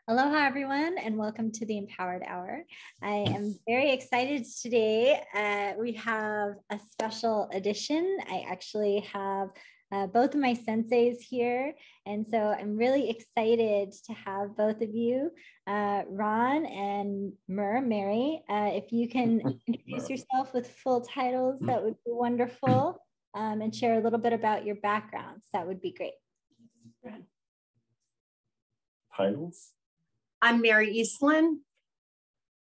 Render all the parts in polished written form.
Aloha, everyone, and welcome to the Empowered Hour. I am very excited today. We have a special edition. I actually have both of my senseis here, and so I'm really excited to have both of you, Ron and Mary. If you can introduce yourself with full titles, that would be wonderful, and share a little bit about your backgrounds. That would be great. Titles? I'm Mary Eastland,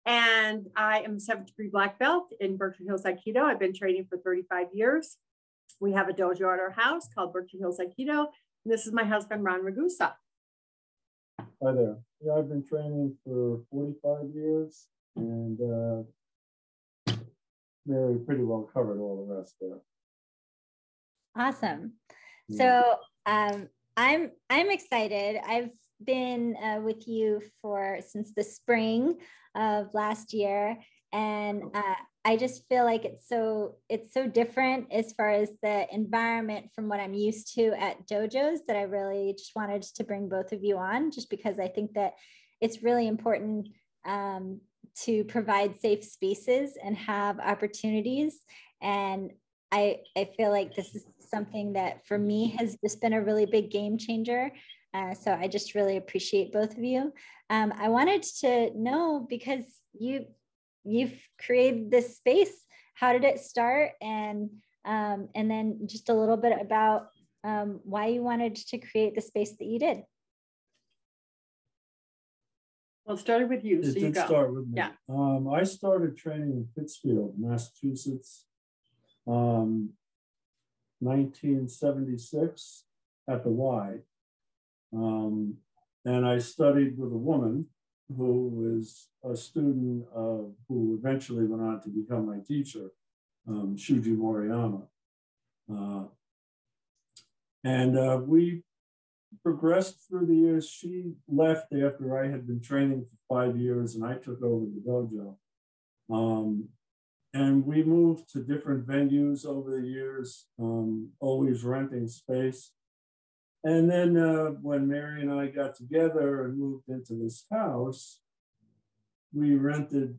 and I am a 7th degree black belt in Berkshire Aikido. I've been training for 35 years. We have a dojo at our house called Berkshire Aikido, and this is my husband, Ron Ragusa. Hi there. Yeah, I've been training for 45 years, and Mary pretty well covered all the rest there. Awesome. So I'm excited. I've been with you since the spring of last year, and I just feel like it's so different as far as the environment from what I'm used to at dojos, that I really just wanted to bring both of you on, just because I think that it's really important to provide safe spaces and have opportunities. And I feel like this is something that for me has just been a really big game changer. So I just really appreciate both of you. I wanted to know, because you've created this space, how did it start? And then just a little bit about why you wanted to create the space that you did. Well, it started with you, It so you did go. start with me. Yeah. I started training in Pittsfield, Massachusetts, 1976 at the Y. And I studied with a woman who was a student who eventually went on to become my teacher, Shuji Maruyama. And we progressed through the years. She left after I had been training for 5 years, and I took over the dojo. And we moved to different venues over the years, always renting space. And then when Mary and I got together and moved into this house, we rented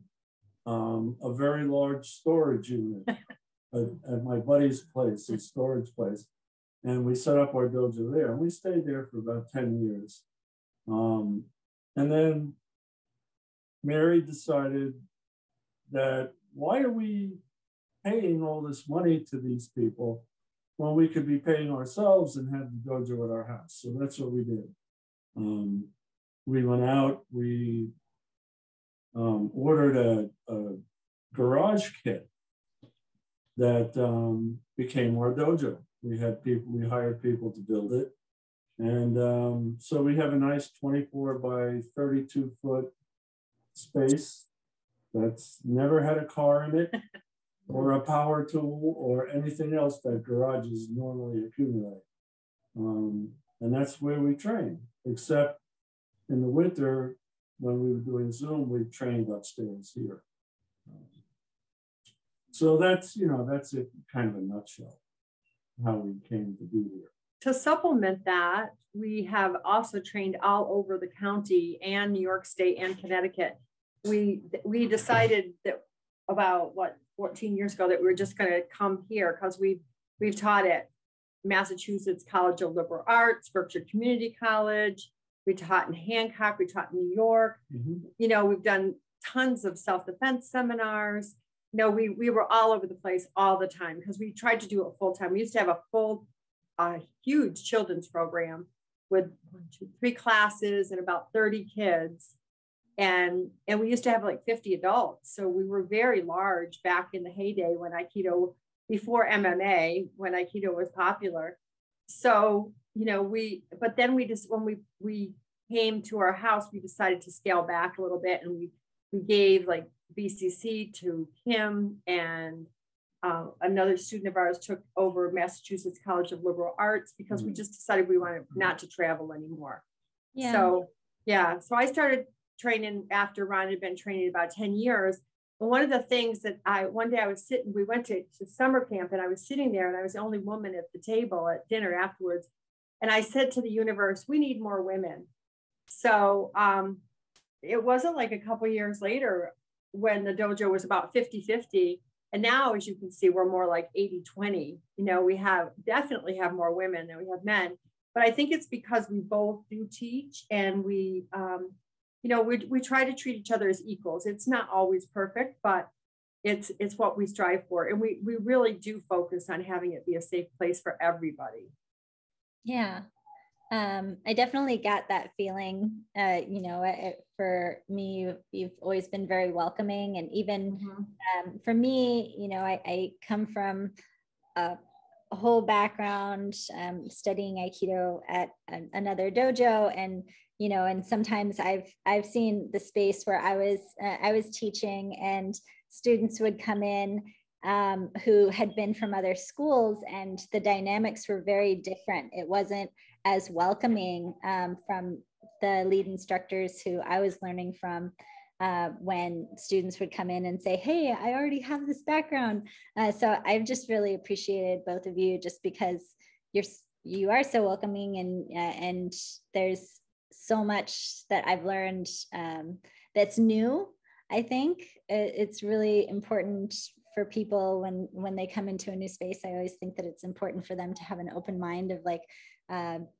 a very large storage unit at my buddy's place, his storage place. And we set up our dojo there. And we stayed there for about 10 years. And then Mary decided that, why are we paying all this money to these people when we could be paying ourselves and have the dojo at our house? So that's what we did. We went out, we ordered a garage kit that became our dojo. We hired people to build it. And so we have a nice 24 by 32 foot space that's never had a car in it, or a power tool, or anything else that garages normally accumulate. And that's where we train, except in the winter, when we were doing Zoom, we trained upstairs here. So that's it, kind of a nutshell, how we came to be here. To supplement that, we have also trained all over the county and New York State and Connecticut. We decided that about 14 years ago that we were just going to come here, because we've taught at Massachusetts College of Liberal Arts, Berkshire Community College. We taught in Hancock. We taught in New York. You know, we've done tons of self-defense seminars. You know, we were all over the place all the time, because we tried to do it full time. We used to have a huge children's program with 1, 2, 3 classes and about 30 kids. And we used to have like 50 adults. So we were very large back in the heyday when Aikido, before MMA, when Aikido was popular. So, you know, but then we just, when we came to our house, we decided to scale back a little bit, and we gave like BCC to Kim, and another student of ours took over Massachusetts College of Liberal Arts, because we just decided we wanted not to travel anymore. Yeah. So I started training after Ron had been training about 10 years. And one of the things that one day I was sitting, we went to summer camp, and I was sitting there, and I was the only woman at the table at dinner afterwards. And I said to the universe, we need more women. So it wasn't like a couple years later when the dojo was about 50-50. And now, as you can see, we're more like 80-20. You know, we definitely have more women than we have men. But I think it's because we both do teach, and we, you know, we try to treat each other as equals. It's not always perfect, but it's what we strive for. And we really do focus on having it be a safe place for everybody. Yeah. I definitely got that feeling, you know, for me, you've always been very welcoming. And even for me, you know, I come from a whole background studying Aikido at another dojo. And, you know, and sometimes I've seen the space where I was teaching, and students would come in who had been from other schools, and the dynamics were very different. It wasn't as welcoming from the lead instructors who I was learning from, when students would come in and say, hey, I already have this background. So I've just really appreciated both of you, just because you are so welcoming, and there's so much that I've learned that's new. I think it's really important for people when they come into a new space. I always think that it's important for them to have an open mind of like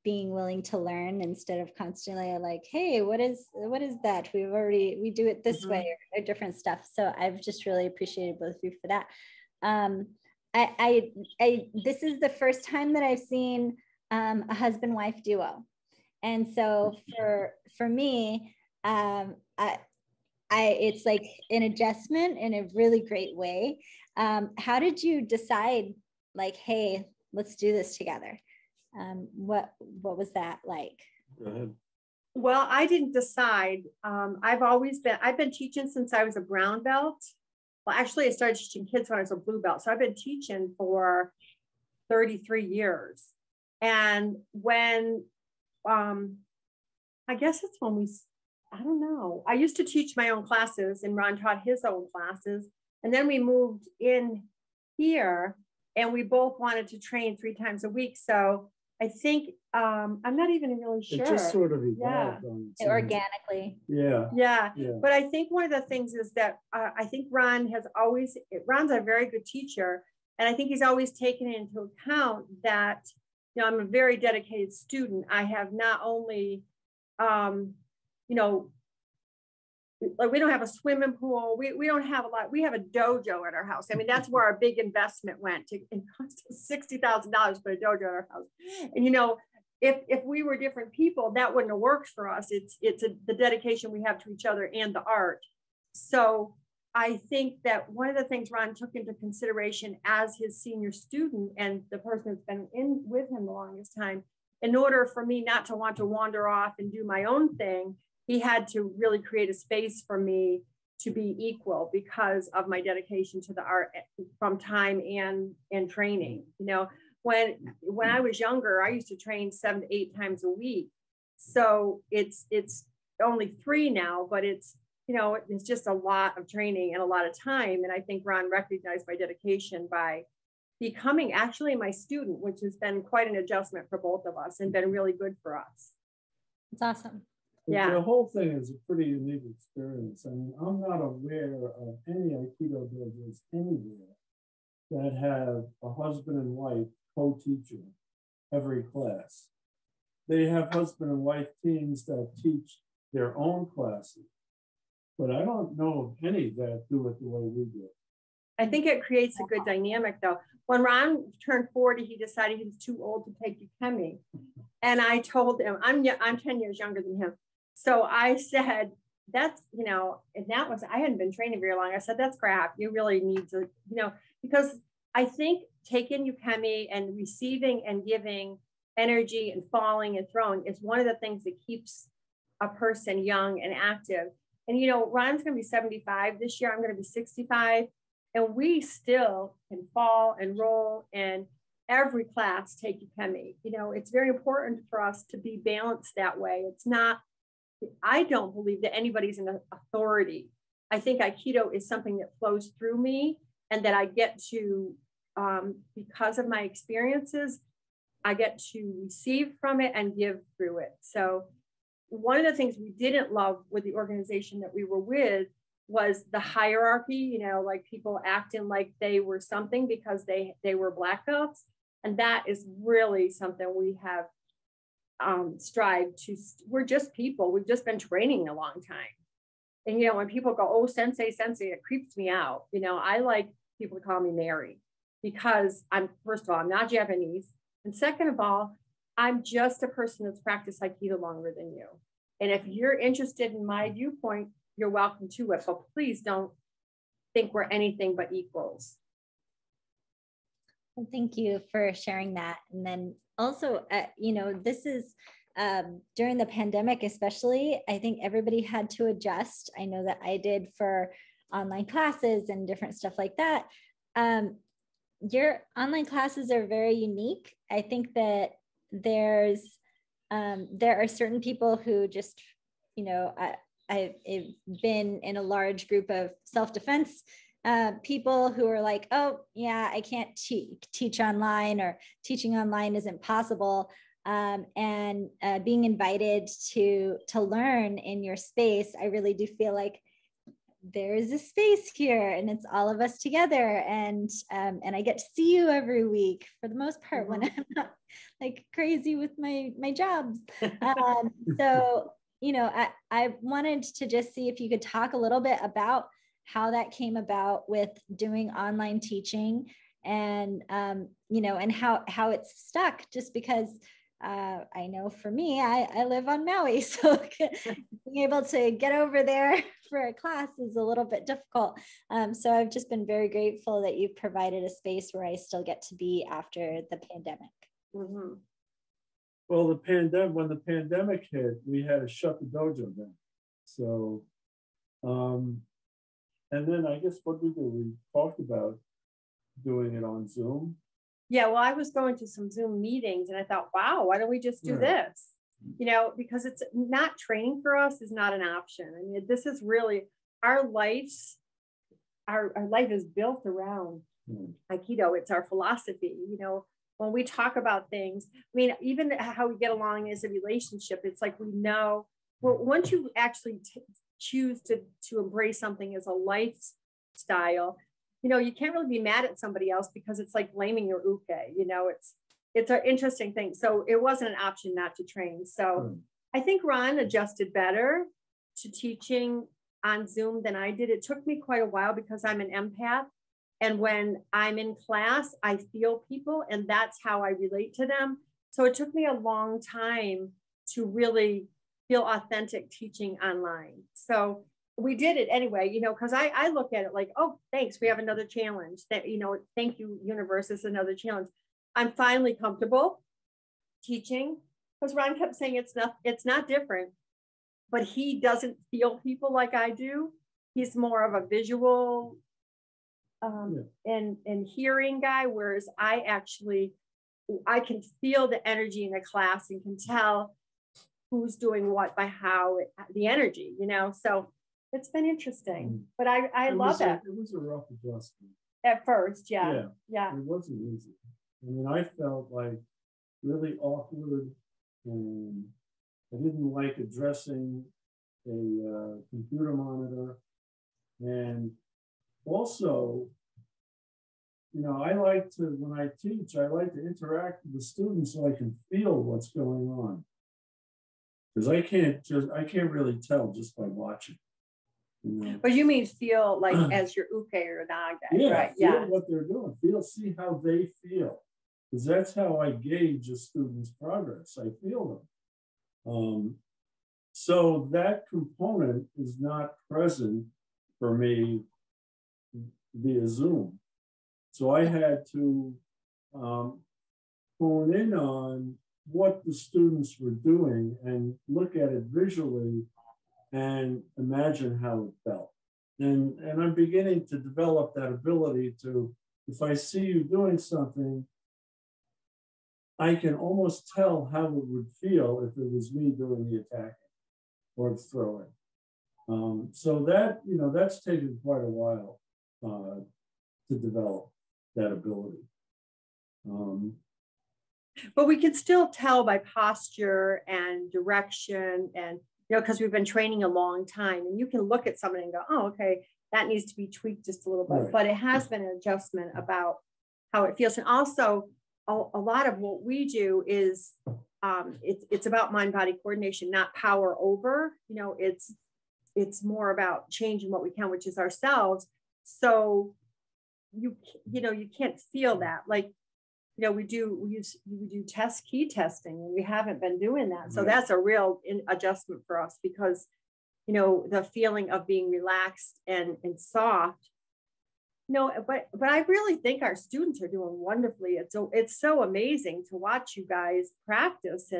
being willing to learn, instead of constantly like, hey, what is that? We do it this way, or different stuff. So I've just really appreciated both of you for that. This is the first time that I've seen a husband-wife duo. And so for me, it's like an adjustment in a really great way. How did you decide, like, hey, let's do this together? What was that like? Go ahead. Well, I didn't decide. I've been teaching since I was a brown belt. Well, actually, I started teaching kids when I was a blue belt. So I've been teaching for 33 years. And when, I guess it's when I don't know. I used to teach my own classes, and Ron taught his own classes. And then we moved in here, and we both wanted to train 3 times a week. So I think, I'm not even really sure. It just sort of evolved. Yeah. Organically. Yeah. Yeah. But I think one of the things is that I think Ron's a very good teacher. And I think he's always taken into account that, you know, I'm a very dedicated student. I have not only, you know, like we don't have a swimming pool. We don't have a lot. We have a dojo at our house. I mean, that's where our big investment went. It cost us $60,000 for a dojo at our house. And, you know, if we were different people, that wouldn't have worked for us. It's the dedication we have to each other and the art. So I think that one of the things Ron took into consideration as his senior student and the person that's been in with him the longest time, in order for me not to want to wander off and do my own thing, he had to really create a space for me to be equal because of my dedication to the art from time and training. You know, when I was younger, I used to train 7 to 8 times a week. So it's only 3 now, but it's, you know, it's just a lot of training and a lot of time. And I think Ron recognized my dedication by becoming actually my student, which has been quite an adjustment for both of us and been really good for us. It's awesome. Yeah. The whole thing is a pretty unique experience. I mean, I'm not aware of any Aikido dojos anywhere that have a husband and wife co-teaching every class. They have husband and wife teams that teach their own classes, but I don't know of any that do it the way we do. I think it creates a good dynamic though. When Ron turned 40, he decided he was too old to take Ukemi. And I told him, I'm 10 years younger than him. So I said, that's, you know, and that was, I hadn't been training very long. I said, that's crap. You really need to, you know, because I think taking Ukemi and receiving and giving energy and falling and throwing is one of the things that keeps a person young and active. And, you know, Ron's going to be 75 this year. I'm going to be 65. And we still can fall and roll and every class take Ukemi. You know, it's very important for us to be balanced that way. It's not, I don't believe that anybody's an authority. I think Aikido is something that flows through me and that I get to, because of my experiences, I get to receive from it and give through it. So one of the things we didn't love with the organization that we were with was the hierarchy, you know, like people acting like they were something because they were Black belts. And that is really something we have strived to. We're just people. We've just been training a long time. And, you know, when people go, oh, sensei, sensei, it creeps me out. You know, I like people to call me Mary because first of all, I'm not Japanese. And second of all, I'm just a person that's practiced Aikido longer than you. And if you're interested in my viewpoint, you're welcome to it, but please don't think we're anything but equals. Well, thank you for sharing that. And then also, you know, this is during the pandemic, especially, I think everybody had to adjust. I know that I did for online classes and different stuff like that. Your online classes are very unique. I think that there are certain people who just, you know, I've been in a large group of self-defense people who are like, oh yeah, I can't teach online, or teaching online isn't possible. And being invited to learn in your space, I really do feel like there is a space here and it's all of us together. And I get to see you every week for the most part when I'm not like crazy with my jobs. So, you know, I wanted to just see if you could talk a little bit about how that came about with doing online teaching, and, you know, and how it's stuck, just because I know for me, I live on Maui, so being able to get over there for a class is a little bit difficult. So I've just been very grateful that you've provided a space where I still get to be after the pandemic. Mm-hmm. Well, when the pandemic hit, we had to shut the dojo down. So, and then I guess what we do, we talked about doing it on Zoom. Yeah, well, I was going to some Zoom meetings and I thought, wow, why don't we just do this? You know, because it's not, training for us is not an option. I mean, this is really our lives. Our life is built around Aikido. It's our philosophy. You know, when we talk about things, I mean, even how we get along as a relationship, it's like we know, well, once you actually choose to embrace something as a lifestyle, you know, you can't really be mad at somebody else because it's like blaming your uke, you know, it's an interesting thing. So it wasn't an option not to train. So I think Ron adjusted better to teaching on Zoom than I did. It took me quite a while because I'm an empath. And when I'm in class, I feel people and that's how I relate to them. So it took me a long time to really feel authentic teaching online. So we did it anyway, you know, because I look at it like, oh, thanks, we have another challenge. That, you know, thank you, universe, is another challenge. I'm finally comfortable teaching, because Ron kept saying it's not different, but he doesn't feel people like I do. He's more of a visual and hearing guy, whereas I can feel the energy in the class and can tell who's doing what by how the energy, you know. So it's been interesting, but I love it. It was a rough adjustment at first. Yeah. It wasn't easy. I mean, I felt like really awkward, and I didn't like addressing a computer monitor. And also, you know, when I teach, I like to interact with the students so I can feel what's going on. Because I can't really tell just by watching. You know? But you mean feel like as your uke or naga, right? Feel what they're doing. See how they feel. Because that's how I gauge a student's progress. I feel them. So that component is not present for me via Zoom. So I had to hone in on what the students were doing and look at it visually and imagine how it felt. And I'm beginning to develop that ability to, if I see you doing something, I can almost tell how it would feel if it was me doing the attacking or the throwing. So that, you know, that's taken quite a while to develop that ability. But we can still tell by posture and direction, and because we've been training a long time, and you can look at somebody and go, oh, okay, that needs to be tweaked just a little bit. Right. But it has been an adjustment about how it feels. And also a lot of what we do is it's about mind-body coordination, not power over. It's more about changing what we can, which is ourselves. So you can't feel that. Like, we do key testing, and we haven't been doing that. So that's a real adjustment for us, because, the feeling of being relaxed and soft, but I really think our students are doing wonderfully. It's so amazing to watch you guys practice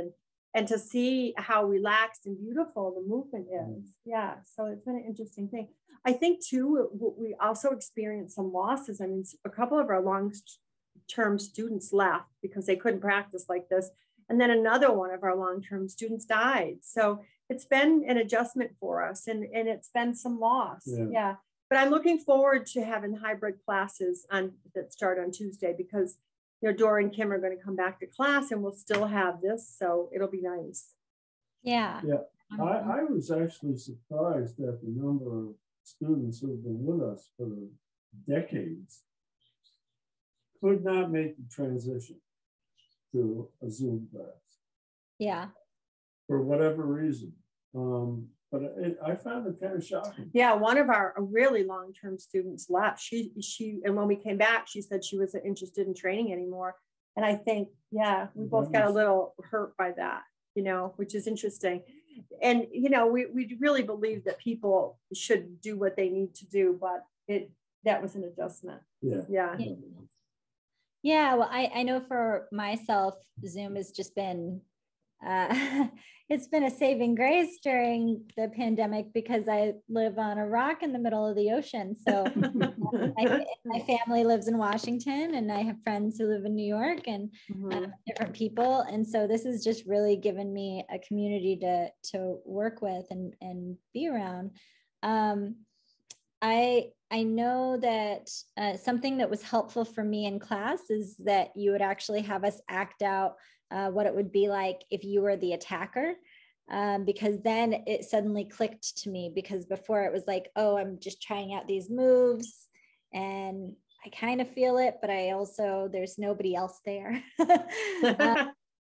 and to see how relaxed and beautiful the movement is. Yeah. So it's been an interesting thing. I think too, we also experienced some losses. I mean, a couple of our long-term students left because they couldn't practice like this. And then another one of our long-term students died. So it's been an adjustment for us, and it's been some loss. Yeah. But I'm looking forward to having hybrid classes that start on Tuesday, because Dora and Kim are going to come back to class, and we'll still have this. So it'll be nice. Yeah. Yeah. I was actually surprised at the number of students who have been with us for decades could not make the transition to a Zoom class. Yeah. For whatever reason. But I found it kind of shocking. Yeah, one of our really long-term students left. She and when we came back, she said she wasn't interested in training anymore. And I think, we both got a little hurt by that, which is interesting. And, we really believe that people should do what they need to do, but that was an adjustment. Yeah. Yeah, well, I know for myself, Zoom has just been, it's been a saving grace during the pandemic, because I live on a rock in the middle of the ocean. So my family lives in Washington, and I have friends who live in New York, and different people. And so this has just really given me a community to work with and be around. I know that something that was helpful for me in class is that you would actually have us act out what it would be like if you were the attacker, because then it suddenly clicked to me, because before it was like, oh, I'm just trying out these moves and I kind of feel it, but there's nobody else there.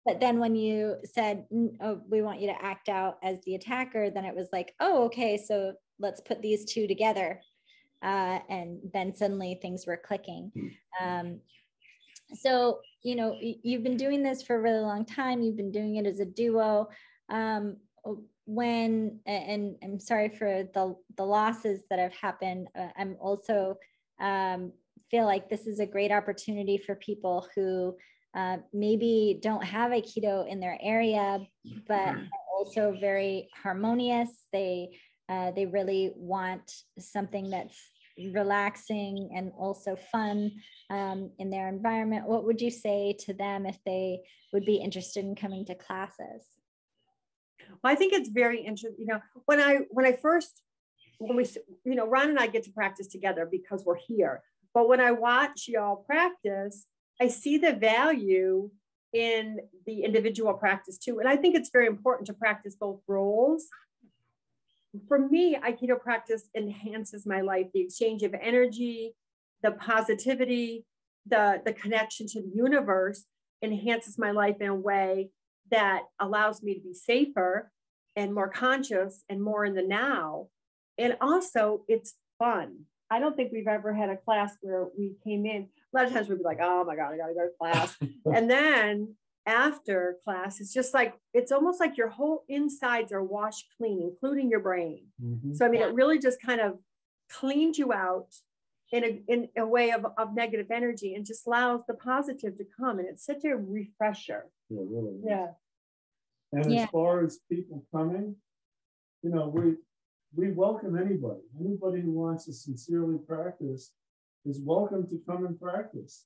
But then when you said, oh, we want you to act out as the attacker, then it was like, oh, okay, so let's put these two together. And then suddenly things were clicking. So, you've been doing this for a really long time. You've been doing it as a duo. And I'm sorry for the losses that have happened. I'm also feel like this is a great opportunity for people who maybe don't have Aikido in their area, but are also very harmonious. They really want something that's relaxing and also fun in their environment. What would you say to them if they would be interested in coming to classes? Well, I think it's very interesting. When we, Ron and I get to practice together because we're here. But when I watch y'all practice, I see the value in the individual practice too. And I think it's very important to practice both roles. For me, Aikido practice enhances my life. The exchange of energy, the positivity, the connection to the universe enhances my life in a way that allows me to be safer and more conscious and more in the now. And also, it's fun. I don't think we've ever had a class where we came in. A lot of times we'd be like, oh my God, I gotta go to class. And then after class, it's almost like your whole insides are washed clean, including your brain. So, I mean, it really just kind of cleans you out in a way of negative energy, and just allows the positive to come. And it's such a refresher. Yeah, really. Yeah. And as far as people coming, we welcome anybody. Anybody who wants to sincerely practice is welcome to come and practice,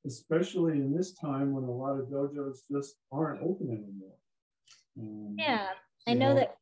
especially in this time when a lot of dojos just aren't open anymore. I know that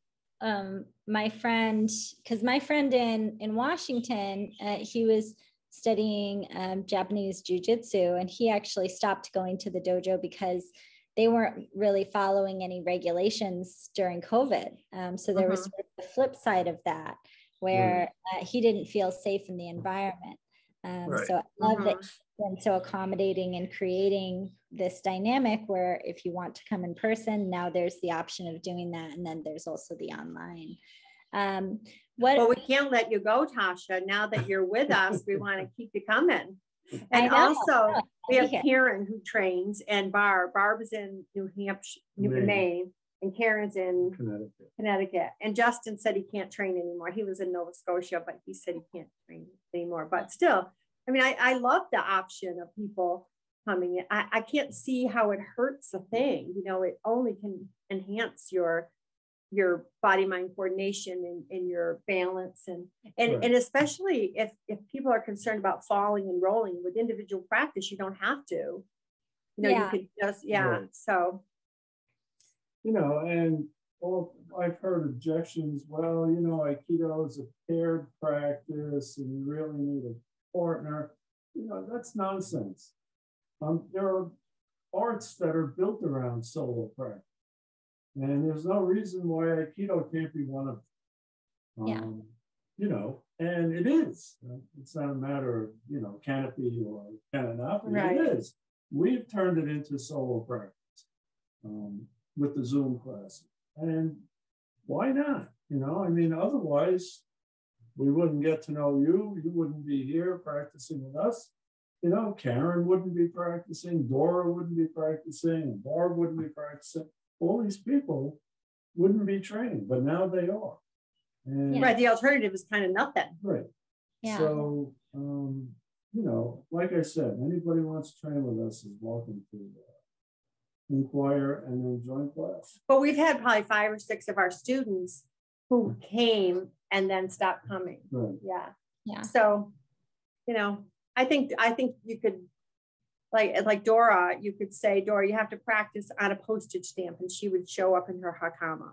my friend in Washington, he was studying Japanese jiu-jitsu, and he actually stopped going to the dojo because they weren't really following any regulations during COVID. So there was sort of the flip side of that, where he didn't feel safe in the environment. So I love that he's been so accommodating and creating this dynamic where if you want to come in person, now there's the option of doing that. And then there's also the online. Well, we can't let you go, Tasha. Now that you're with us, we want to keep you coming. And also, we have Karen who trains, and Barb is in New Hampshire, Maine, and Karen's in Connecticut. And Justin said he can't train anymore. He was in Nova Scotia, but he said he can't train anymore. But still, I mean, I love the option of people coming in. I can't see how it hurts a thing. You know, it only can enhance your body-mind coordination and your balance. And especially if people are concerned about falling and rolling with individual practice, you don't have to. You know, you could just, so. You know, and I've heard objections, well, you know, Aikido is a paired practice and you really need a partner. You know, that's nonsense. There are arts that are built around solo practice. And there's no reason why Aikido can't be one of them. You know, and it is. It's not a matter of, you know, canopy or canopy. Right. It is. We've turned it into solo practice with the Zoom classes. And why not? You know, I mean, otherwise, we wouldn't get to know you. You wouldn't be here practicing with us. You know, Karen wouldn't be practicing. Dora wouldn't be practicing. And Barb wouldn't be practicing. All these people wouldn't be trained, but now they are. And, right. The alternative is kind of nothing. Right. Yeah. So, you know, like I said, anybody who wants to train with us is welcome to inquire and then join class. But we've had probably 5 or 6 of our students who came and then stopped coming. Right. Yeah. Yeah. So, you know, I think you could, like Dora, you could say, Dora, you have to practice on a postage stamp, and she would show up in her hakama.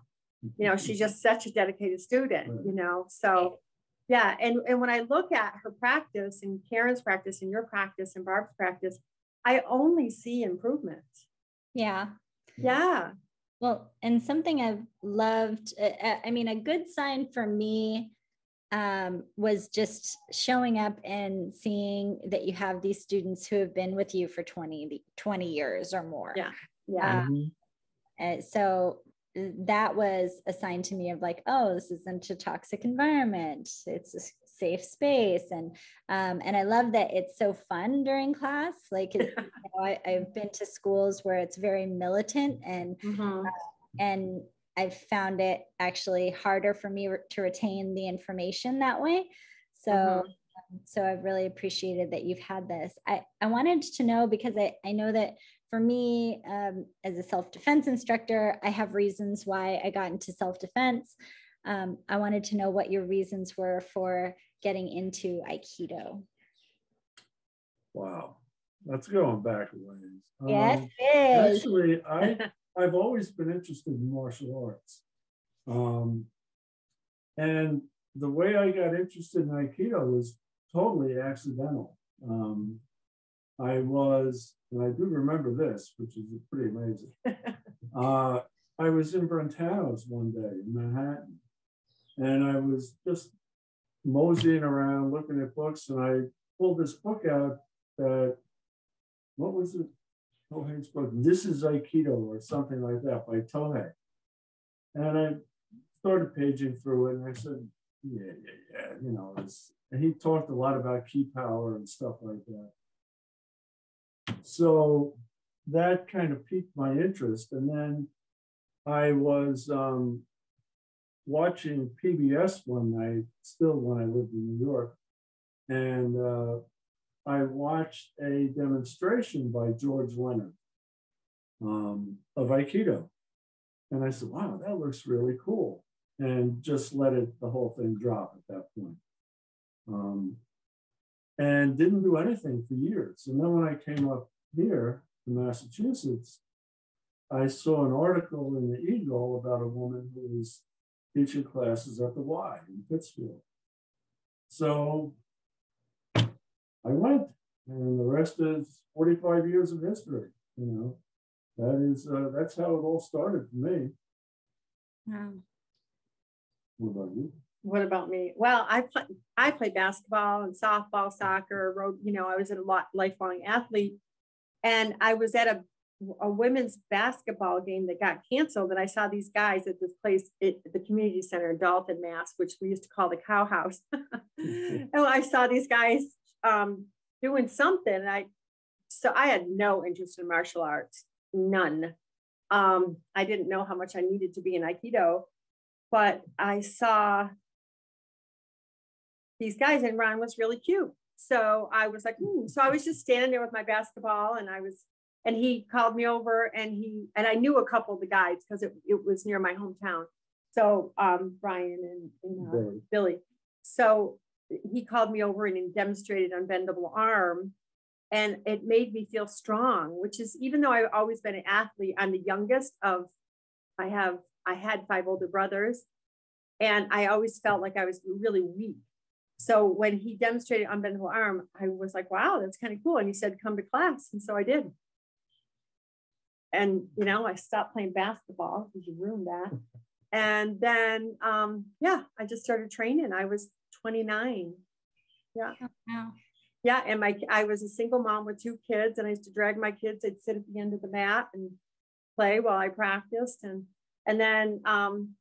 You know, she's just such a dedicated student, right. You know, so yeah. And when I look at her practice and Karen's practice and your practice and Barb's practice, I only see improvement. Yeah. Yeah. Well, and something I've loved, I mean, a good sign for me was just showing up and seeing that you have these students who have been with you for 20 years or more. Yeah. Yeah. And so that was a sign to me of like, oh, this isn't a toxic environment. It's a safe space. And I love that it's so fun during class. Like, you know, I've been to schools where it's very militant and I've found it actually harder for me to retain the information that way. So, so I've really appreciated that you've had this. I wanted to know, because I know that for me, as a self-defense instructor, I have reasons why I got into self-defense. I wanted to know what your reasons were for getting into Aikido. Wow, that's going back a ways. Yes, it is. Actually, I've always been interested in martial arts. And the way I got interested in Aikido was totally accidental. I was, and I do remember this, which is pretty amazing. I was in Brentano's one day in Manhattan, and I was just moseying around looking at books, and I pulled this book out that, what was it? Tohei's book, This is Aikido, or something like that, by Tohei. And I started paging through it, and I said, yeah, you know, and he talked a lot about ki power and stuff like that. So that kind of piqued my interest. And then I was watching PBS one night, still when I lived in New York, and I watched a demonstration by George Leonard of Aikido. And I said, wow, that looks really cool. And just let the whole thing drop at that point. And didn't do anything for years. And then when I came up here to Massachusetts, I saw an article in the Eagle about a woman who was teaching classes at the Y in Pittsfield. So I went, and the rest is 45 years of history. That's how it all started for me. Wow. What about you? What about me? Well, I played basketball and softball, soccer, I was a lifelong athlete. And I was at a women's basketball game that got canceled. And I saw these guys at this place at the community center in Dalton, Mass, which we used to call the Cow House. And I saw these guys doing something. So I had no interest in martial arts, none. I didn't know how much I needed to be in Aikido, but I saw these guys and Ron was really cute. So I was like, So I was just standing there with my basketball and he called me over and I knew a couple of the guys because it was near my hometown. So Brian and Billy. So he called me over and he demonstrated unbendable arm. And it made me feel strong, which is, even though I've always been an athlete, I'm the youngest of, I had 5 older brothers, and I always felt like I was really weak. So when he demonstrated unbendable arm, I was like, wow, that's kind of cool. And he said, come to class. And so I did. And, I stopped playing basketball because you ruined that. And then, I just started training. I was 29. Yeah. Wow. Yeah, and I was a single mom with 2 kids, and I used to drag my kids. I'd sit at the end of the mat and play while I practiced, and then Ron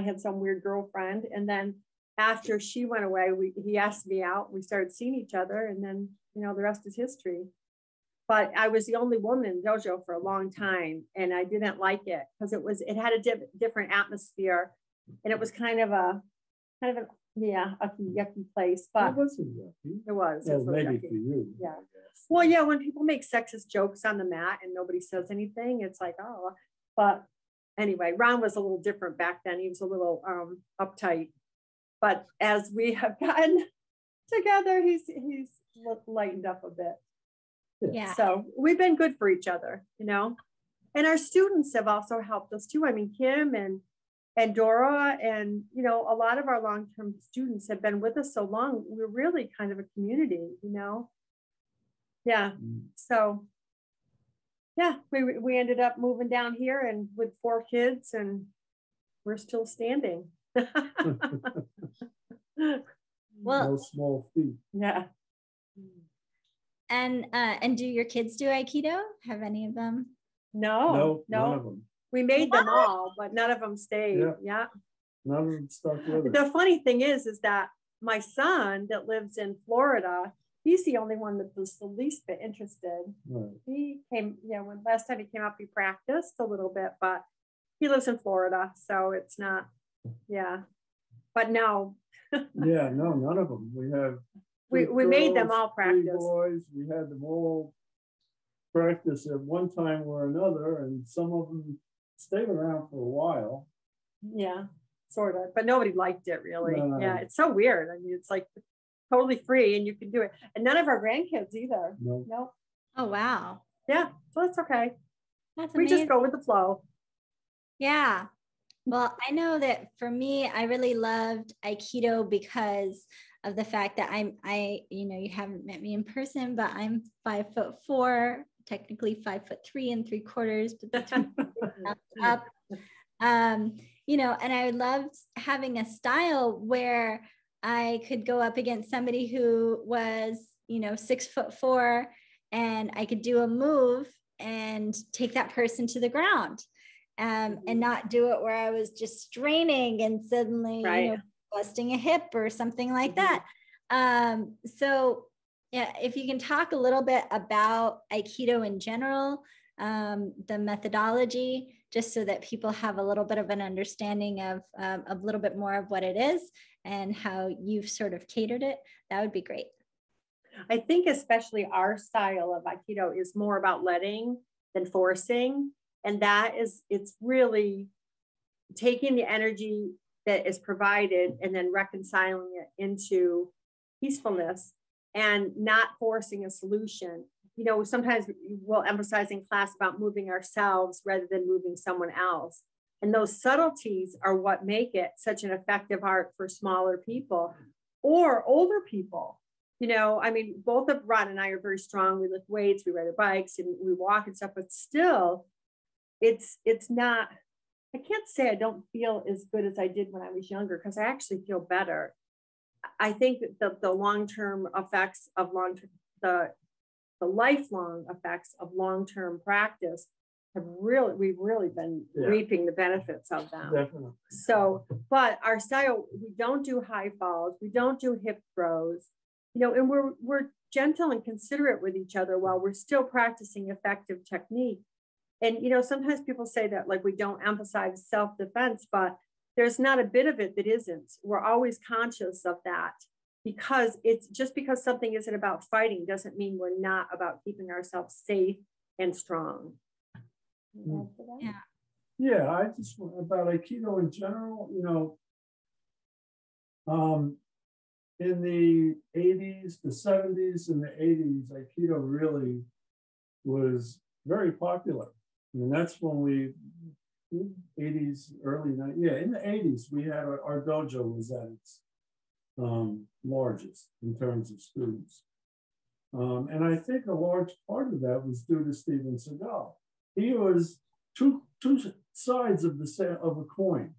had some weird girlfriend, and then after she went away, he asked me out. We started seeing each other, and then the rest is history. But I was the only woman in the dojo for a long time, and I didn't like it because it had a different atmosphere, and it was kind of a yucky place, but it wasn't yucky. It was. Well, maybe yucky. for you. Yeah. Well, yeah, when people make sexist jokes on the mat and nobody says anything, it's like, oh. But anyway, Ron was a little different back then. He was a little uptight. But as we have gotten together, he's lightened up a bit. Yeah. So we've been good for each other, And our students have also helped us too. I mean, Kim and Dora and, a lot of our long-term students have been with us so long. We're really kind of a community, Yeah. So, yeah, we ended up moving down here and with 4 kids, and we're still standing. Well, no small feat. Yeah. And do your kids do Aikido? Have any of them? No. None of them. We made them all, but none of them stayed. Yeah. None of them stuck with it. The funny thing is that my son that lives in Florida, he's the only one that was the least bit interested. Right. He came, when last time he came up, he practiced a little bit, but he lives in Florida, so it's not, But no. Yeah, no, none of them. We have. We made them all practice. 3 boys. We had them all practice at one time or another, and some of them stayed around for a while. Yeah, sort of, but nobody liked it really. No. Yeah, it's so weird. I mean, it's like totally free and you can do it. And none of our grandkids either. No. Oh, wow. Yeah, so that's okay. That's we amazing. just go with the flow. Yeah. Well, I know that for me, I really loved Aikido because of the fact that you haven't met me in person, but I'm 5'4", technically 5'3 3/4, but the 2 up. And I loved having a style where I could go up against somebody who was, 6'4", and I could do a move and take that person to the ground, and not do it where I was just straining and suddenly, busting a hip or something like that. So yeah, if you can talk a little bit about Aikido in general, the methodology, just so that people have a little bit of an understanding of a little bit more of what it is and how you've sort of catered it, that would be great. I think especially our style of Aikido is more about letting than forcing. And it's really taking the energy that is provided and then reconciling it into peacefulness and not forcing a solution. Sometimes we'll emphasize in class about moving ourselves rather than moving someone else. And those subtleties are what make it such an effective art for smaller people or older people. You know, I mean, both of Rod and I are very strong. We lift weights, we ride our bikes, and we walk and stuff, but still, it's not, I can't say I don't feel as good as I did when I was younger, because I actually feel better. I think that the long-term effects of the lifelong effects of long-term practice we've really been reaping the benefits of them. Definitely. So, but our style, we don't do high falls, we don't do hip throws, you know, and we're gentle and considerate with each other while we're still practicing effective technique. And, you know, sometimes people say that like we don't emphasize self-defense, but there's not a bit of it that isn't. We're always conscious of that, because it's just because something isn't about fighting doesn't mean we're not about keeping ourselves safe and strong. Yeah, I just about Aikido in general, you know, in the 80s, the 70s and the 80s, Aikido really was very popular. I mean, that's when we, 80s, early 90s, yeah, in the 80s, we had our dojo was at its largest in terms of students. And I think a large part of that was due to Steven Seagal. He was two sides of a coin.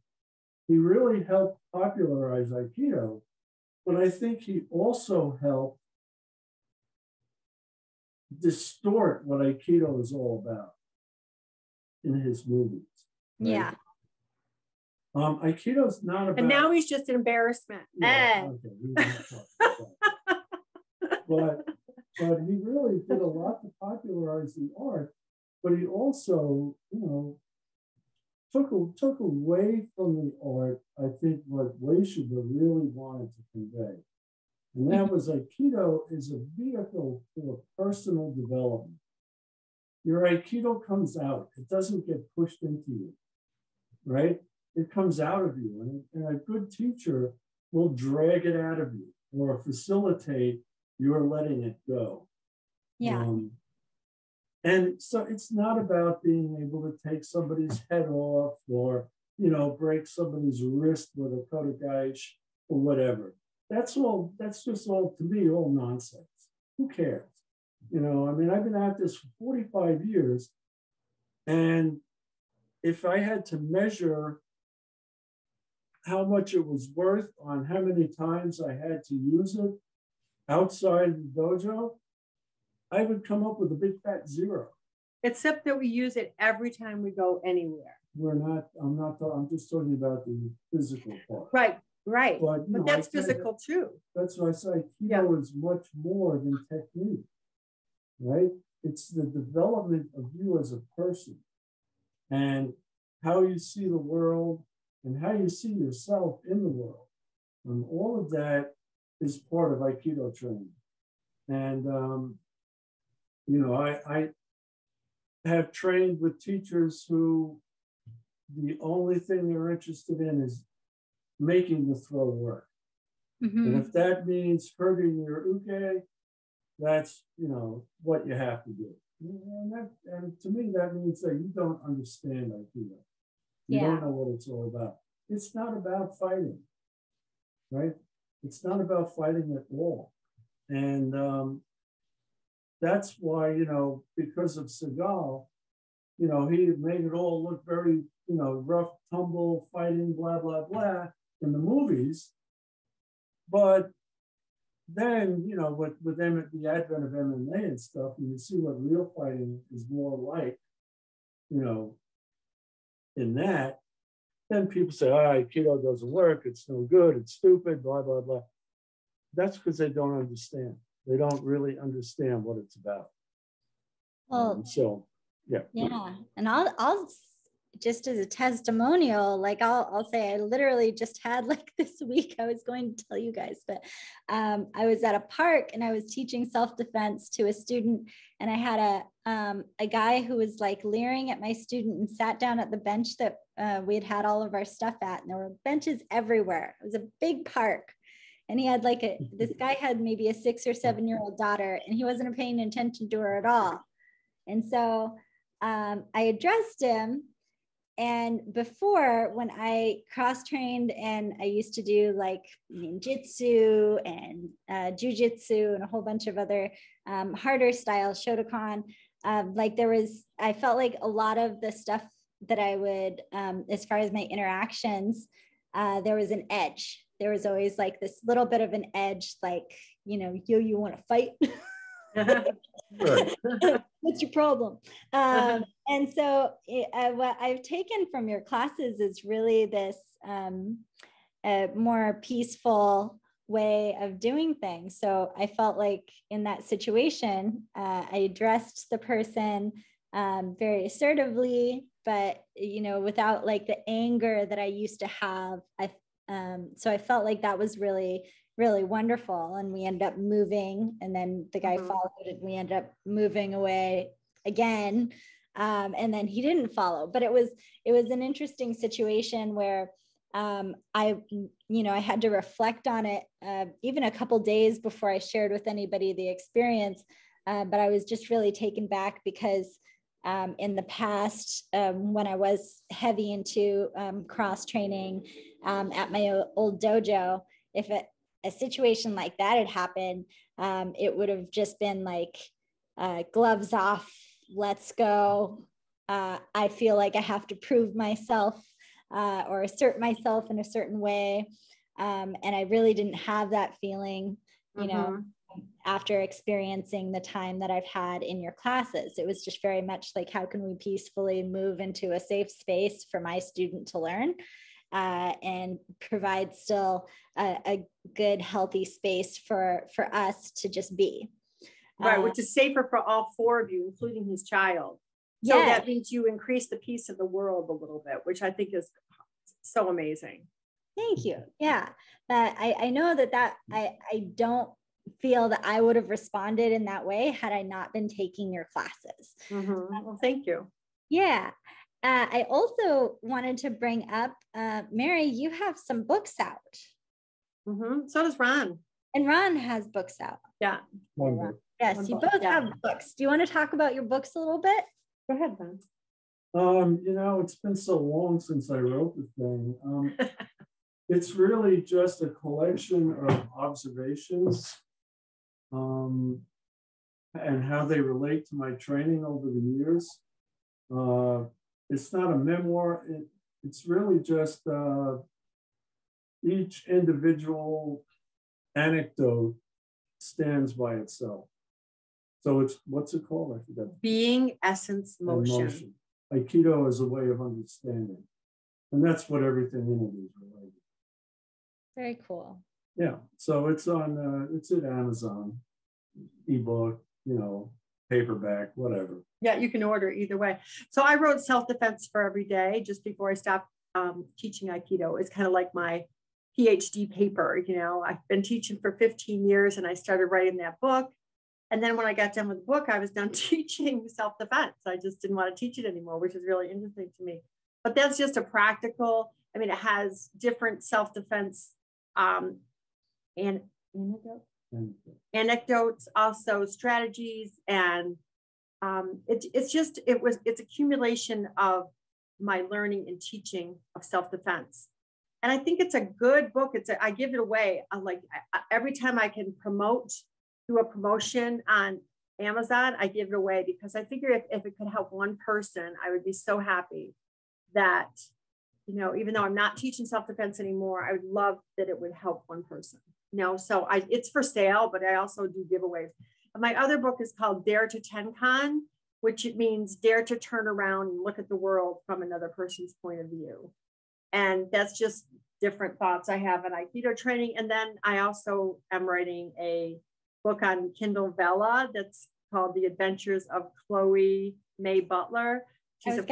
He really helped popularize Aikido, but I think he also helped distort what Aikido is all about in his movies. Right? Yeah. Aikido's not about. And now he's just an embarrassment. Yeah, okay, we won't talk about that. But he really did a lot to popularize the art. But he also, you know, took away from the art, I think, what Weishuba really wanted to convey. And that was Aikido is a vehicle for personal development. Your Aikido comes out. It doesn't get pushed into you, right? It comes out of you. And a good teacher will drag it out of you or facilitate your letting it go. Yeah. And so it's not about being able to take somebody's head off or, you know, break somebody's wrist with a Kokikai or whatever. That's just all, to me, all nonsense. Who cares? You know, I mean, I've been at this for 45 years. And if I had to measure how much it was worth on how many times I had to use it outside the dojo, I would come up with a big fat 0. Except that we use it every time we go anywhere. I'm just talking about the physical part. Right. But that's physical too. That's why I say Aikido is much more than technique, right? It's the development of you as a person and how you see the world and how you see yourself in the world. And all of that is part of Aikido training. And, you know, I have trained with teachers who the only thing they're interested in is making the throw work. Mm-hmm. And if that means hurting your uke, that's, you know, what you have to do. And to me, that means that you don't understand Aikido. You don't know what it's all about. It's not about fighting, right? It's not about fighting at all. And that's why, you know, because of Seagal, you know, he made it all look very, you know, rough, tumble, fighting, blah, blah, blah in the movies. But then, you know, with them at the advent of MMA and stuff, and you see what real fighting is more like, you know, in that, then people say, Aikido doesn't work, it's no good, it's stupid, blah, blah, blah. That's because they don't understand. They don't really understand what it's about. Well, yeah. And I'll just as a testimonial, like I'll say I literally just had like this week, I was going to tell you guys, but I was at a park and I was teaching self-defense to a student, and I had a guy who was like leering at my student and sat down at the bench that we had all of our stuff at, and there were benches everywhere. It was a big park. And he had like this guy had maybe a 6 or 7-year-old daughter, and he wasn't paying attention to her at all. And so I addressed him, And before, when I cross-trained and I used to do like ninjutsu and jujitsu and a whole bunch of other harder style Shotokan, I felt like a lot of the stuff that I would, as far as my interactions, there was an edge. There was always like this little bit of an edge, like, you want to fight? What's your problem? And so what I've taken from your classes is really this a more peaceful way of doing things. So I felt like in that situation, I addressed the person very assertively, but without like the anger that I used to have. So I felt like that was really, really wonderful. And we ended up moving, and then the guy followed, and we ended up moving away again. And then he didn't follow, but it was an interesting situation where I had to reflect on it even a couple days before I shared with anybody the experience. But I was just really taken back because in the past, when I was heavy into cross training at my old dojo, if a situation like that had happened, it would have just been like gloves off, let's go. I feel like I have to prove myself or assert myself in a certain way. And I really didn't have that feeling, after experiencing the time that I've had in your classes. It was just very much like, how can we peacefully move into a safe space for my student to learn and provide still a good, healthy space for us to just be. Right, which is safer for all four of you, including his child. So that means you increase the peace of the world a little bit, which I think is so amazing. Thank you. Yeah, I know that I don't feel that I would have responded in that way had I not been taking your classes. Well, thank you. Yeah. I also wanted to bring up, Mary, you have some books out. So does Ron. And Ron has books out. Yeah. Yes, you both have books. Do you want to talk about your books a little bit? Go ahead, Ron. It's been so long since I wrote the thing. It's really just a collection of observations and how they relate to my training over the years. It's not a memoir. It's really just each individual anecdote stands by itself. So what's it called? I forgot. Being, essence, motion. Aikido is a way of understanding. And that's what everything in it is related. Very cool. Yeah. So it's at Amazon, ebook, paperback, whatever. Yeah, you can order either way. So I wrote Self-Defense for Every Day just before I stopped teaching Aikido. It's kind of like my PhD paper. I've been teaching for 15 years and I started writing that book. And then when I got done with the book, I was done teaching self-defense. I just didn't want to teach it anymore, which is really interesting to me. But that's just a practical, it has different self-defense and anecdotes, also strategies. And it's accumulation of my learning and teaching of self-defense. And I think it's a good book. I give it away. Every time I can do a promotion on Amazon, I give it away because I figure if it could help one person, I would be so happy that, even though I'm not teaching self-defense anymore, I would love that it would help one person, so it's for sale, but I also do giveaways. My other book is called Dare to Tenkan, which it means dare to turn around and look at the world from another person's point of view. And that's just different thoughts I have in Aikido training. And then I also am writing a book on Kindle Vella that's called The Adventures of Chloe May Butler. She's a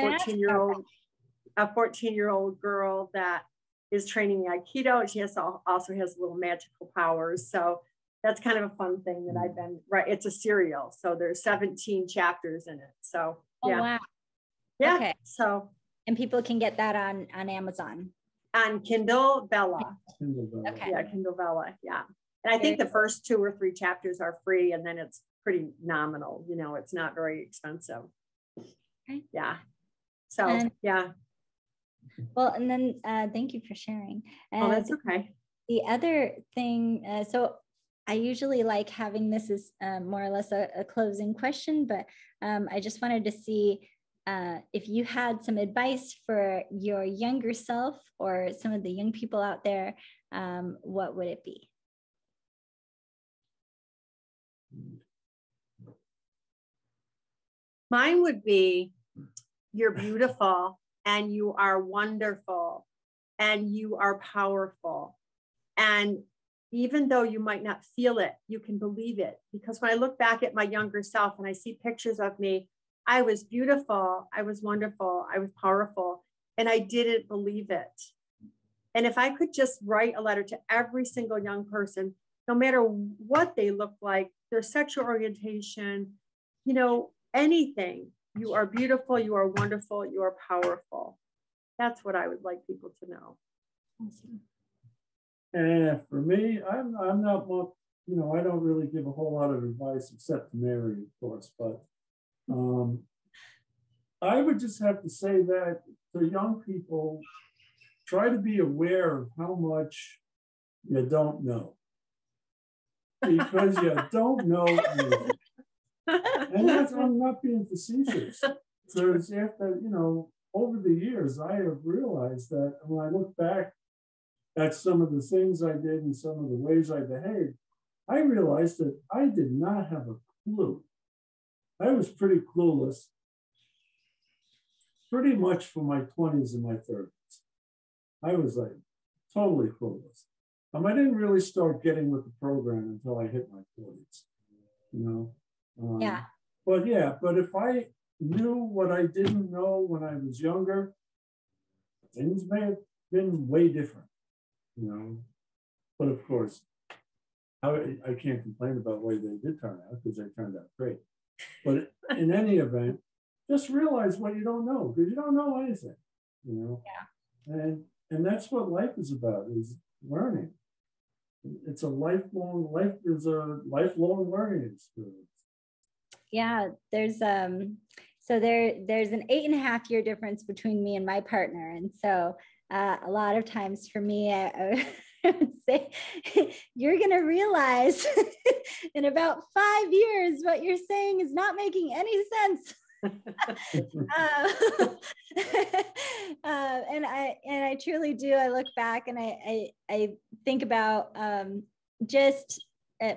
14-year-old girl that is training Aikido, and she also has little magical powers. So that's kind of a fun thing that I've been It's a serial, so there's 17 chapters in it. So wow. Yeah. Okay. So and people can get that on Amazon. On Kindle Vella. Okay. Yeah, Kindle Vella. Yeah. And I think the first 2 or 3 chapters are free, and then it's pretty nominal. It's not very expensive. Okay. Yeah. So yeah. Well, and then thank you for sharing. Oh, that's okay. The other thing, so I usually like having this as more or less a closing question, but I just wanted to see if you had some advice for your younger self or some of the young people out there, what would it be? Mine would be, you're beautiful and you are wonderful and you are powerful. And even though you might not feel it, you can believe it. Because when I look back at my younger self and I see pictures of me, I was beautiful, I was wonderful, I was powerful, and I didn't believe it. And if I could just write a letter to every single young person, no matter what they look like, their sexual orientation, you know, anything, you are beautiful, you are wonderful, you are powerful. That's what I would like people to know. Awesome. And for me, I'm not much, you know, I don't really give a whole lot of advice except to Mary, of course, but I would just have to say that for young people, try to be aware of how much you don't know. Because you don't know anything. And that's, I'm not being facetious. Because after, you know, over the years, I have realized that when I look back at some of the things I did and some of the ways I behaved, I realized that I did not have a clue. I was pretty clueless, pretty much for my 20s and my 30s. I was like totally clueless. I didn't really start getting with the program until I hit my 40s, you know? Yeah. But yeah, but if I knew what I didn't know when I was younger, things may have been way different, you know? But of course, I can't complain about the way they did turn out because they turned out great. But in any event, just realize what you don't know because you don't know anything, you know? Yeah. And that's what life is about, is learning. It's a lifelong lifelong learning experience. Yeah, there's so there's an 8.5 year difference between me and my partner, and so a lot of times for me, I would say you're gonna realize in about 5 years what you're saying is not making any sense. And I truly do. I look back and I think about just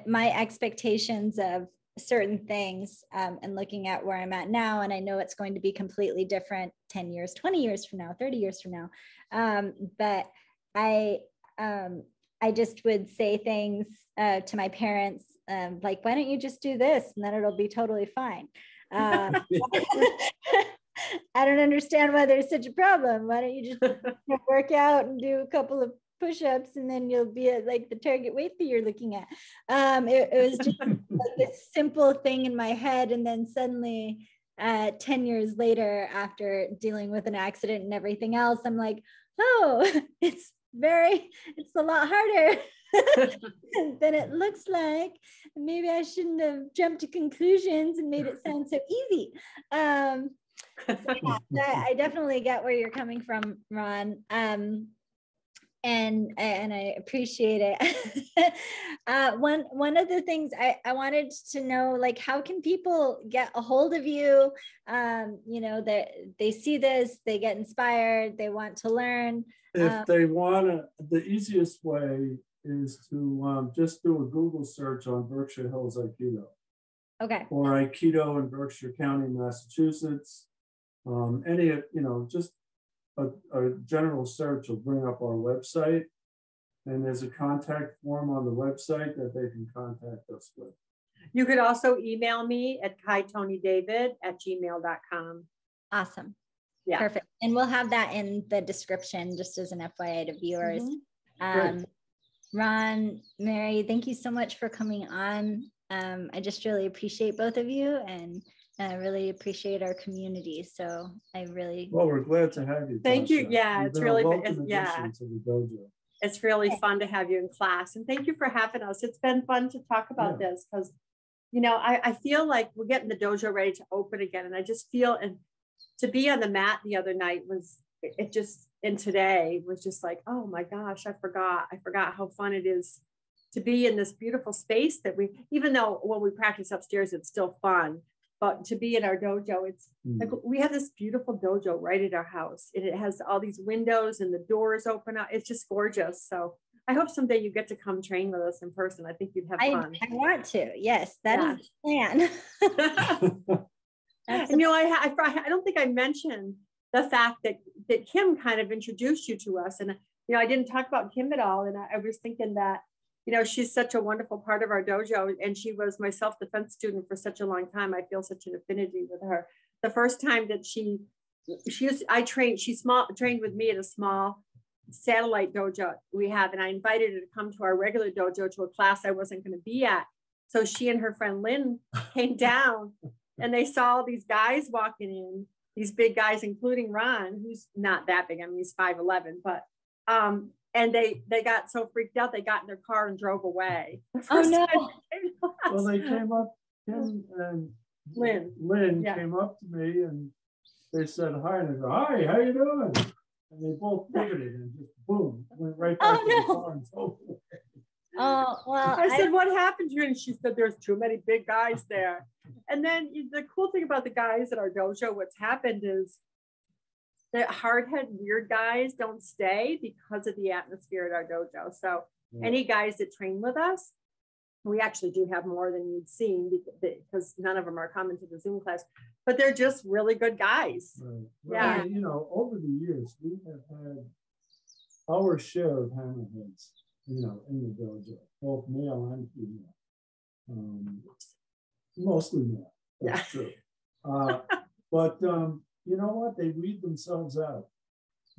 my expectations of certain things and looking at where I'm at now, and I know it's going to be completely different 10 years, 20 years from now, 30 years from now. But I just would say things to my parents like, why don't you just do this and then it'll be totally fine. I don't understand why there's such a problem. Why don't you just work out and do a couple of push-ups and then you'll be at like the target weight that you're looking at. It was just like this simple thing in my head, and then suddenly 10 years later, after dealing with an accident and everything else, I'm like, oh, it's a lot harder than it looks like. Maybe I shouldn't have jumped to conclusions and made it sound so easy. So yeah, I definitely get where you're coming from, Ron. And I appreciate it. One of the things I wanted to know, like, how can people get a hold of you? You know, that they see this, they get inspired, they want to learn. If they want to, the easiest way is to just do a Google search on Berkshire Hills Aikido. Okay. Or Aikido in Berkshire County, Massachusetts. Any, you know, just a general search will bring up our website, and there's a contact form on the website that they can contact us with. You could also email me at kaitonydavid@gmail.com. Awesome. Yeah. Perfect. And we'll have that in the description just as an FYI to viewers. Ron, Mary, thank you so much for coming on. I just really appreciate both of you, and I really appreciate our community. So I really. Well, we're glad to have you. Thank Tasha. you. Yeah, it's really yeah. To the dojo. It's really fun to have you in class, and thank you for having us. It's been fun to talk about this because, you know, I feel like we're getting the dojo ready to open again, and I just feel, and to be on the mat the other night was, it just and today was just like, oh my gosh, I forgot how fun it is to be in this beautiful space that even though when we practice upstairs, it's still fun, but to be in our dojo, it's like, we have this beautiful dojo right at our house, and it has all these windows and the doors open up. It's just gorgeous. So I hope someday you get to come train with us in person. I think you'd have fun. I want to. Yes, that is the plan. And I don't think I mentioned the fact that Kim kind of introduced you to us. And, I didn't talk about Kim at all. And I was thinking that, she's such a wonderful part of our dojo. And she was my self-defense student for such a long time. I feel such an affinity with her. The first time that she trained with me at a small satellite dojo we have. And I invited her to come to our regular dojo to a class I wasn't going to be at. So she and her friend Lynn came down. And they saw all these guys walking in, these big guys, including Ron, who's not that big. I mean, he's 5'11", but, and they got so freaked out, they got in their car and drove away. Oh, no. Well, they came up, Kim and Lynn came up to me and they said hi, and I go, hi, how you doing? And they both pivoted and just boom, went right back to the car and drove away. Oh, well, I said, what happened to you? And she said, there's too many big guys there. And then the cool thing about the guys at our dojo, what's happened is the hard-headed weird guys don't stay because of the atmosphere at our dojo. So any guys that train with us, we actually do have more than you'd seen because none of them are coming to the Zoom class, but they're just really good guys. Right. Well, Yeah. Over the years, we have had our share of hammerheads, in the dojo, both male and female. Mostly male, that's true. But you know what? They weed themselves out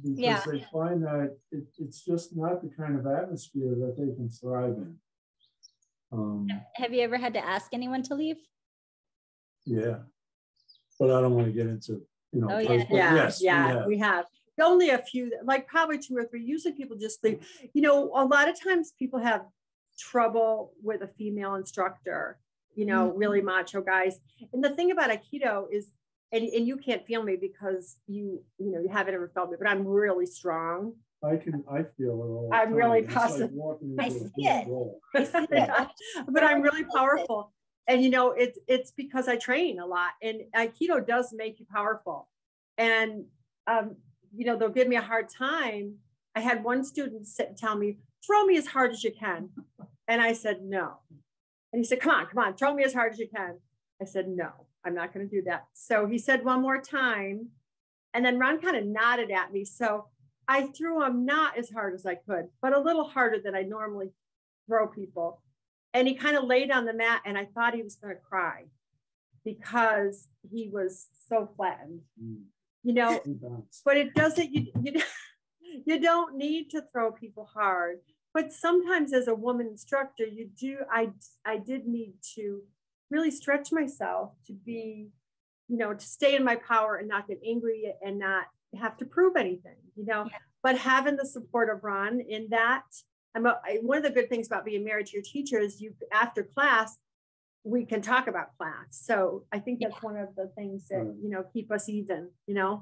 because they find that it's just not the kind of atmosphere that they can thrive in. Have you ever had to ask anyone to leave? Yeah, but I don't want to get into, yes, we have. Only a few, like probably 2 or 3. Usually people just leave. A lot of times people have trouble with a female instructor, really macho guys. And the thing about Aikido is, and you can't feel me because you haven't ever felt me, but I'm really strong. I feel it all. I'm really positive. I see it. But I'm really powerful. And it's because I train a lot, and Aikido does make you powerful. And they'll give me a hard time. I had one student tell me, throw me as hard as you can. And I said, no. And he said, come on, throw me as hard as you can. I said, no, I'm not going to do that. So he said one more time. And then Ron kind of nodded at me. So I threw him not as hard as I could, but a little harder than I normally throw people. And he kind of laid on the mat, and I thought he was going to cry because he was so flattened. But it doesn't, you don't need to throw people hard, but sometimes as a woman instructor, I did need to really stretch myself to be, to stay in my power and not get angry and not have to prove anything, but having the support of Ron in that, one of the good things about being married to your teacher is after class, we can talk about class. So I think that's one of the things that, keep us even, Yeah.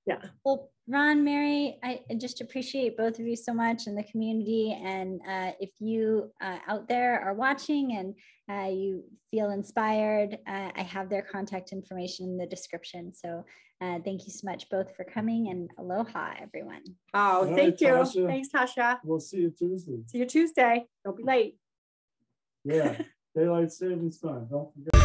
Yeah. Well, Ron, Mary, I just appreciate both of you so much in the community. And if you out there are watching and you feel inspired, I have their contact information in the description. So thank you so much both for coming, and aloha, everyone. Oh, thank you. Tasha. Thanks, Tasha. We'll see you Tuesday. See you Tuesday. Don't be late. Yeah, daylight savings time. Don't forget.